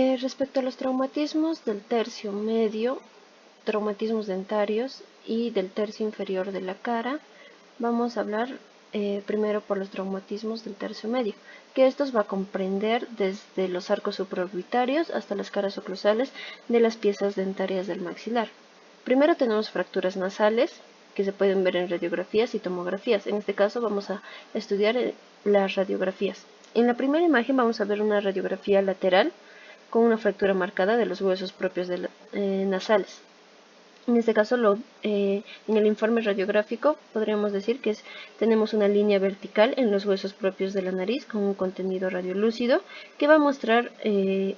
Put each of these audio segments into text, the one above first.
Respecto a los traumatismos del tercio medio, traumatismos dentarios y del tercio inferior de la cara, vamos a hablar primero por los traumatismos del tercio medio, que estos va a comprender desde los arcos supraorbitarios hasta las caras oclusales de las piezas dentarias del maxilar. Primero tenemos fracturas nasales, que se pueden ver en radiografías y tomografías. En este caso vamos a estudiar las radiografías. En la primera imagen vamos a ver una radiografía lateral con una fractura marcada de los huesos propios nasales. En este caso, en el informe radiográfico podríamos decir que tenemos una línea vertical en los huesos propios de la nariz con un contenido radiolúcido que va a mostrar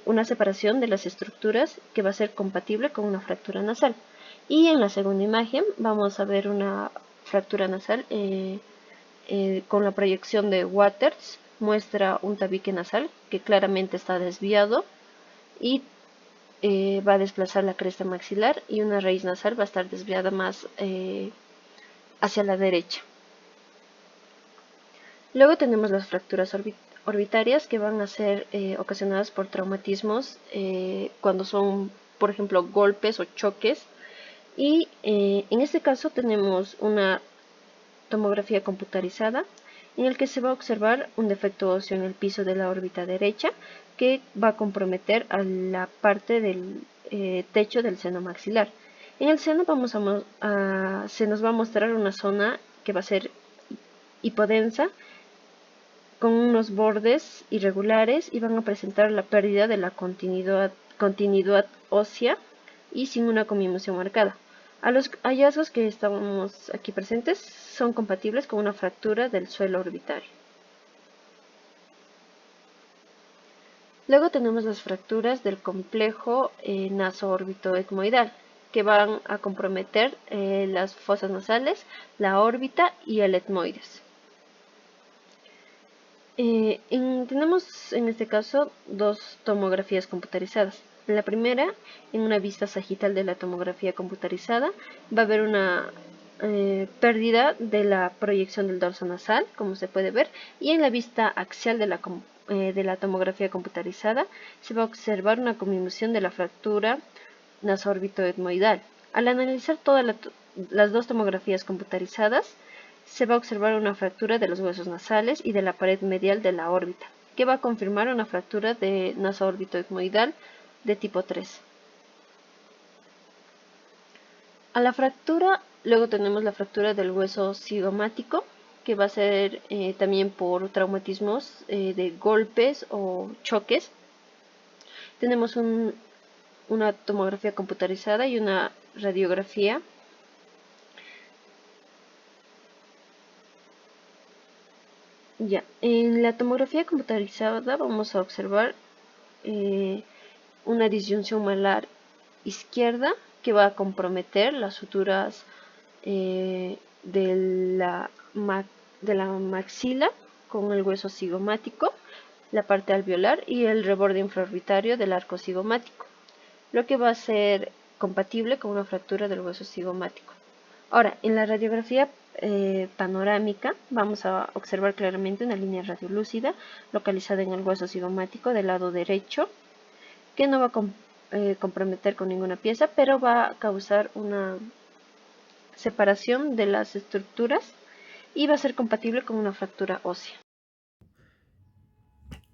una separación de las estructuras que va a ser compatible con una fractura nasal. Y en la segunda imagen vamos a ver una fractura nasal con la proyección de Waters, muestra un tabique nasal que claramente está desviado y va a desplazar la cresta maxilar y una raíz nasal va a estar desviada más hacia la derecha. Luego tenemos las fracturas orbitarias que van a ser ocasionadas por traumatismos cuando son, por ejemplo, golpes o choques. Y en este caso tenemos una tomografía computarizada en el que se va a observar un defecto óseo en el piso de la órbita derecha que va a comprometer a la parte del techo del seno maxilar. En el seno se nos va a mostrar una zona que va a ser hipodensa con unos bordes irregulares y van a presentar la pérdida de la continuidad ósea y sin una cominución marcada. A los hallazgos que estamos aquí presentes son compatibles con una fractura del suelo orbitario. Luego tenemos las fracturas del complejo naso-órbito-etmoidal, que van a comprometer las fosas nasales, la órbita y el etmoides. Tenemos en este caso dos tomografías computarizadas. En la primera, en una vista sagital de la tomografía computarizada, va a haber una pérdida de la proyección del dorso nasal, como se puede ver, y en la vista axial de la tomografía computarizada se va a observar una cominución de la fractura naso-órbito-etmoidal. Al analizar todas las dos tomografías computarizadas, se va a observar una fractura de los huesos nasales y de la pared medial de la órbita, que va a confirmar una fractura de naso-órbito-etmoidal de tipo 3. A la fractura, luego tenemos la fractura del hueso cigomático, que va a ser también por traumatismos de golpes o choques. Tenemos una tomografía computarizada y una radiografía. Ya, en la tomografía computarizada vamos a observar una disyunción malar izquierda que va a comprometer las suturas de la maxila con el hueso cigomático, la parte alveolar y el reborde infraorbitario del arco cigomático, lo que va a ser compatible con una fractura del hueso cigomático. Ahora, en la radiografía panorámica vamos a observar claramente una línea radiolúcida localizada en el hueso cigomático del lado derecho, que no va a comprometer con ninguna pieza, pero va a causar una separación de las estructuras y va a ser compatible con una fractura ósea.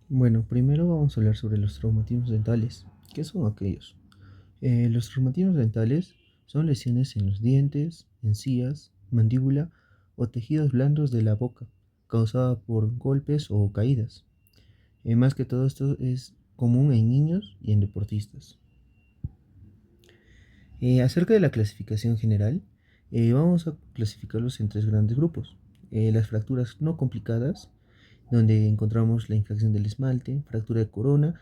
Bueno, primero vamos a hablar sobre los traumatismos dentales. ¿Qué son aquellos? Los traumatismos dentales son lesiones en los dientes, encías, mandíbula o tejidos blandos de la boca, causadas por golpes o caídas. Más que todo esto es común en niños y en deportistas. Acerca de la clasificación general, vamos a clasificarlos en tres grandes grupos. Las fracturas no complicadas, donde encontramos la infección del esmalte, fractura de corona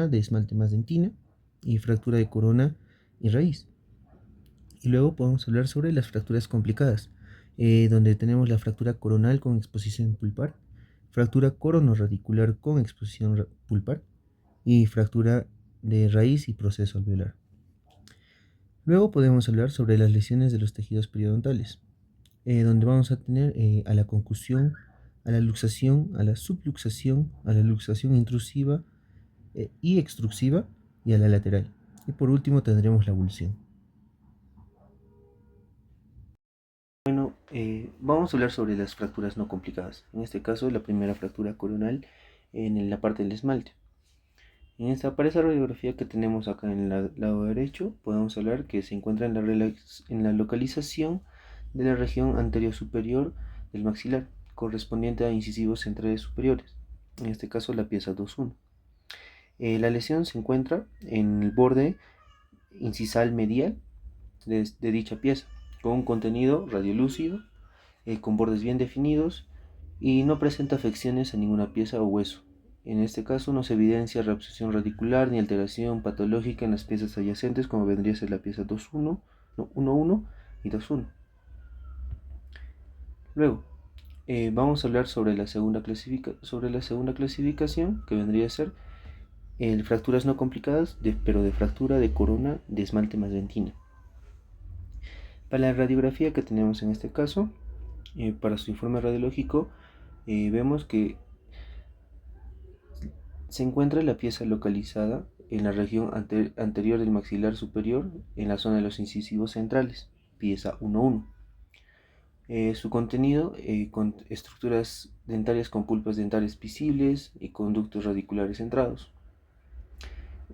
de esmalte más dentina y fractura de corona y raíz. Y luego podemos hablar sobre las fracturas complicadas, donde tenemos la fractura coronal con exposición pulpar, fractura coronoradicular con exposición pulpar y fractura de raíz y proceso alveolar. Luego podemos hablar sobre las lesiones de los tejidos periodontales, donde vamos a tener a la concusión, a la luxación, a la subluxación, a la luxación intrusiva, y extrusiva y a la lateral. Y por último tendremos la avulsión. Bueno, vamos a hablar sobre las fracturas no complicadas. En este caso, la primera fractura coronal en la parte del esmalte. Para esa radiografía que tenemos acá en el lado derecho, podemos hablar que se encuentra en la localización de la región anterior superior del maxilar, correspondiente a incisivos centrales superiores, en este caso la pieza 2.1. La lesión se encuentra en el borde incisal medial de dicha pieza, con un contenido radiolúcido, con bordes bien definidos y no presenta afecciones a ninguna pieza o hueso. En este caso no se evidencia reabscesión radicular ni alteración patológica en las piezas adyacentes, como vendría a ser la pieza 2.1, no, 1.1 y 2.1. Luego, vamos a hablar sobre la segunda clasificación, que vendría a ser fracturas no complicadas, pero de fractura de corona de esmalte más dentina. Para la radiografía que tenemos en este caso, para su informe radiológico, vemos que se encuentra la pieza localizada en la región anterior del maxilar superior, en la zona de los incisivos centrales, pieza 1.1. Su contenido con estructuras dentarias con pulpas dentales visibles y conductos radiculares centrados.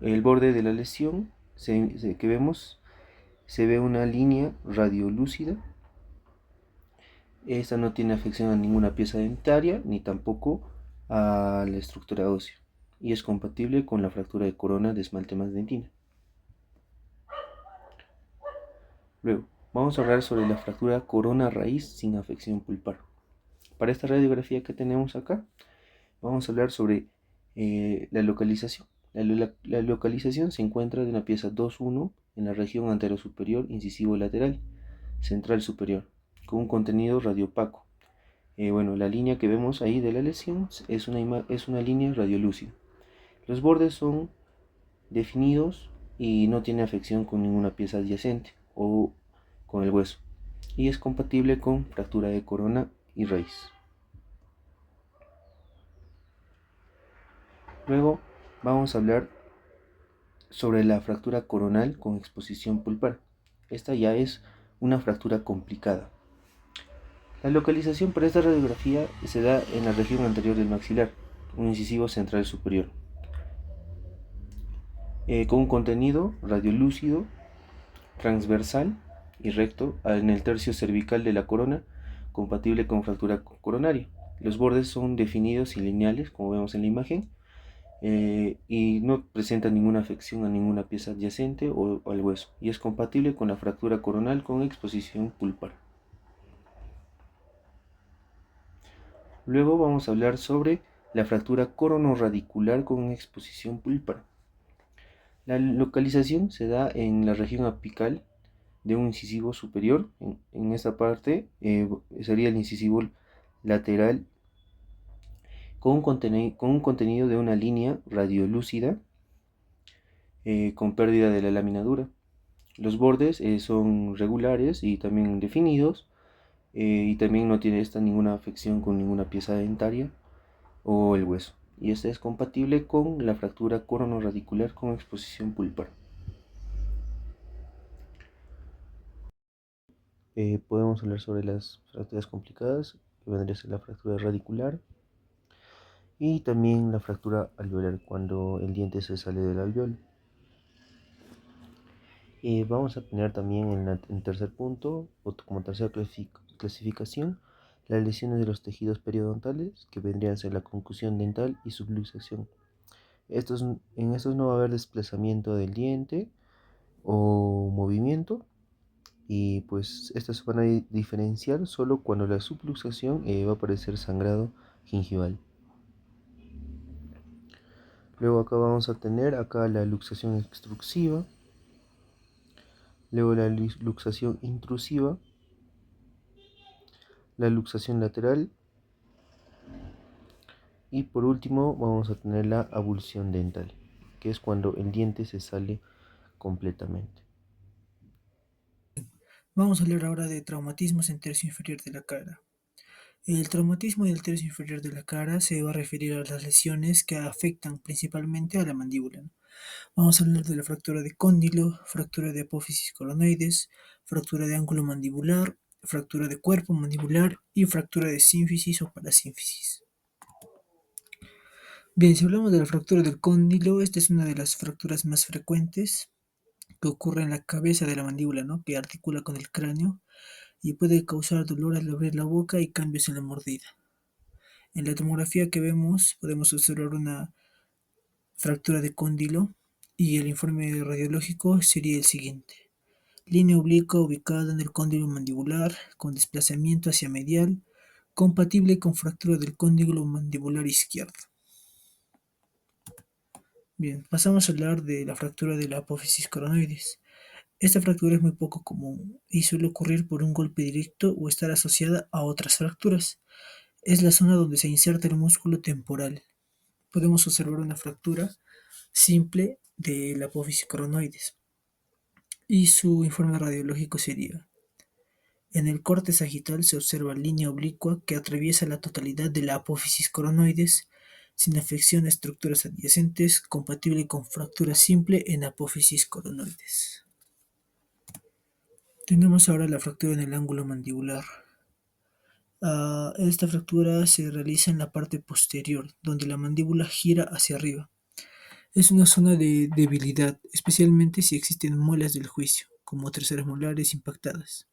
El borde de la lesión que vemos, se ve una línea radiolúcida. Esta no tiene afección a ninguna pieza dentaria ni tampoco a la estructura ósea y es compatible con la fractura de corona de esmalte más dentina. Luego, vamos a hablar sobre la fractura corona raíz sin afección pulpar. Para esta radiografía que tenemos acá, vamos a hablar sobre la localización. La localización se encuentra de una pieza 2.1 en la región anterosuperior incisivo lateral, central superior, con un contenido radiopaco. Bueno, la línea que vemos ahí de la lesión es una línea radiolúcida. Los bordes son definidos y no tiene afección con ninguna pieza adyacente o con el hueso, y es compatible con fractura de corona y raíz. Luego vamos a hablar sobre la fractura coronal con exposición pulpar. Esta ya es una fractura complicada. La localización para esta radiografía se da en la región anterior del maxilar, un incisivo central superior, con un contenido radiolúcido, transversal y recto en el tercio cervical de la corona, compatible con fractura coronaria. Los bordes son definidos y lineales, como vemos en la imagen, y no presenta ninguna afección a ninguna pieza adyacente o al hueso, y es compatible con la fractura coronal con exposición pulpar. Luego vamos a hablar sobre la fractura coronorradicular con exposición pulpar. La localización se da en la región apical de un incisivo superior. En esta parte sería el incisivo lateral con un contenido de una línea radiolúcida con pérdida de la lámina dura. Los bordes son regulares y también definidos, y también no tiene ninguna afección con ninguna pieza dentaria o el hueso. Y esta es compatible con la fractura coronorradicular con exposición pulpar. Podemos hablar sobre las fracturas complicadas, que vendría a ser la fractura radicular y también la fractura alveolar, cuando el diente se sale del alveolo. Vamos a tener también en tercer punto, o como tercera clasificación, las lesiones de los tejidos periodontales, que vendrían a ser la concusión dental y subluxación. En estos no va a haber desplazamiento del diente o movimiento, y pues estas se van a diferenciar solo cuando la subluxación va a aparecer sangrado gingival. Luego acá vamos a tener la luxación extrusiva, luego la luxación intrusiva, la luxación lateral y por último vamos a tener la avulsión dental, que es cuando el diente se sale completamente. Vamos a hablar ahora de traumatismos en tercio inferior de la cara. El traumatismo del tercio inferior de la cara se va a referir a las lesiones que afectan principalmente a la mandíbula, ¿no? Vamos a hablar de la fractura de cóndilo, fractura de apófisis coronoides, fractura de ángulo mandibular, fractura de cuerpo mandibular y fractura de sínfisis o parasínfisis. Bien, si hablamos de la fractura del cóndilo, esta es una de las fracturas más frecuentes que ocurre en la cabeza de la mandíbula, ¿no? Que articula con el cráneo y puede causar dolor al abrir la boca y cambios en la mordida. En la tomografía que vemos podemos observar una fractura de cóndilo y el informe radiológico sería el siguiente. Línea oblicua ubicada en el cóndilo mandibular con desplazamiento hacia medial, compatible con fractura del cóndilo mandibular izquierdo. Bien, pasamos a hablar de la fractura de la apófisis coronoides. Esta fractura es muy poco común y suele ocurrir por un golpe directo o estar asociada a otras fracturas. Es la zona donde se inserta el músculo temporal. Podemos observar una fractura simple de la apófisis coronoides y su informe radiológico sería: en el corte sagital se observa línea oblicua que atraviesa la totalidad de la apófisis coronoides, sin afección a estructuras adyacentes, compatible con fractura simple en apófisis coronoides. Tenemos ahora la fractura en el ángulo mandibular. Esta fractura se realiza en la parte posterior, donde la mandíbula gira hacia arriba. Es una zona de debilidad, especialmente si existen muelas del juicio, como terceras molares impactadas.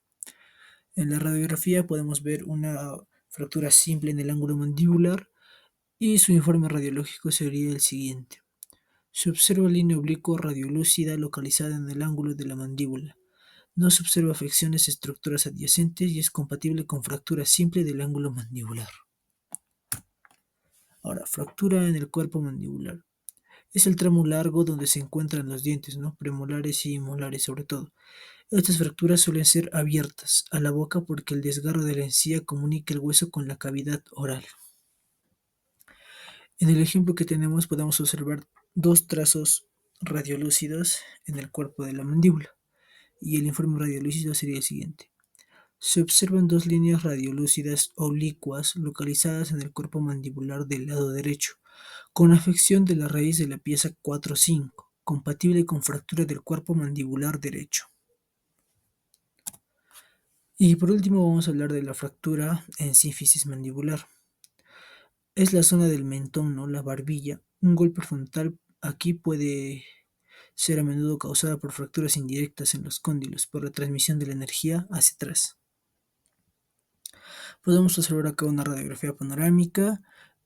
En la radiografía podemos ver una fractura simple en el ángulo mandibular y su informe radiológico sería el siguiente. Se observa línea oblicua radiolúcida localizada en el ángulo de la mandíbula. No se observa afecciones a estructuras adyacentes y es compatible con fractura simple del ángulo mandibular. Ahora, fractura en el cuerpo mandibular. Es el tramo largo donde se encuentran los dientes, ¿no? Premolares y molares sobre todo. Estas fracturas suelen ser abiertas a la boca porque el desgarro de la encía comunica el hueso con la cavidad oral. En el ejemplo que tenemos podemos observar dos trazos radiolúcidos en el cuerpo de la mandíbula y el informe radiolúcido sería el siguiente. Se observan dos líneas radiolúcidas oblicuas localizadas en el cuerpo mandibular del lado derecho, con afección de la raíz de la pieza 4-5, compatible con fractura del cuerpo mandibular derecho. Y por último vamos a hablar de la fractura en sínfisis mandibular. Es la zona del mentón, ¿no? La barbilla. Un golpe frontal aquí puede ser a menudo causada por fracturas indirectas en los cóndilos, por la transmisión de la energía hacia atrás. Podemos observar acá una radiografía panorámica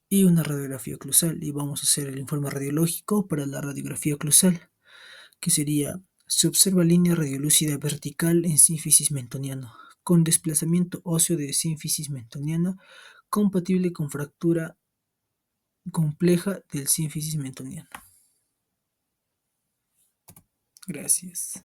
y una radiografía oclusal, y vamos a hacer el informe radiológico para la radiografía oclusal, que sería: se observa línea radiolúcida vertical en sínfisis mentoniano, con desplazamiento óseo de sínfisis mentoniana, compatible con fractura compleja del sínfisis mentoniano. Gracias.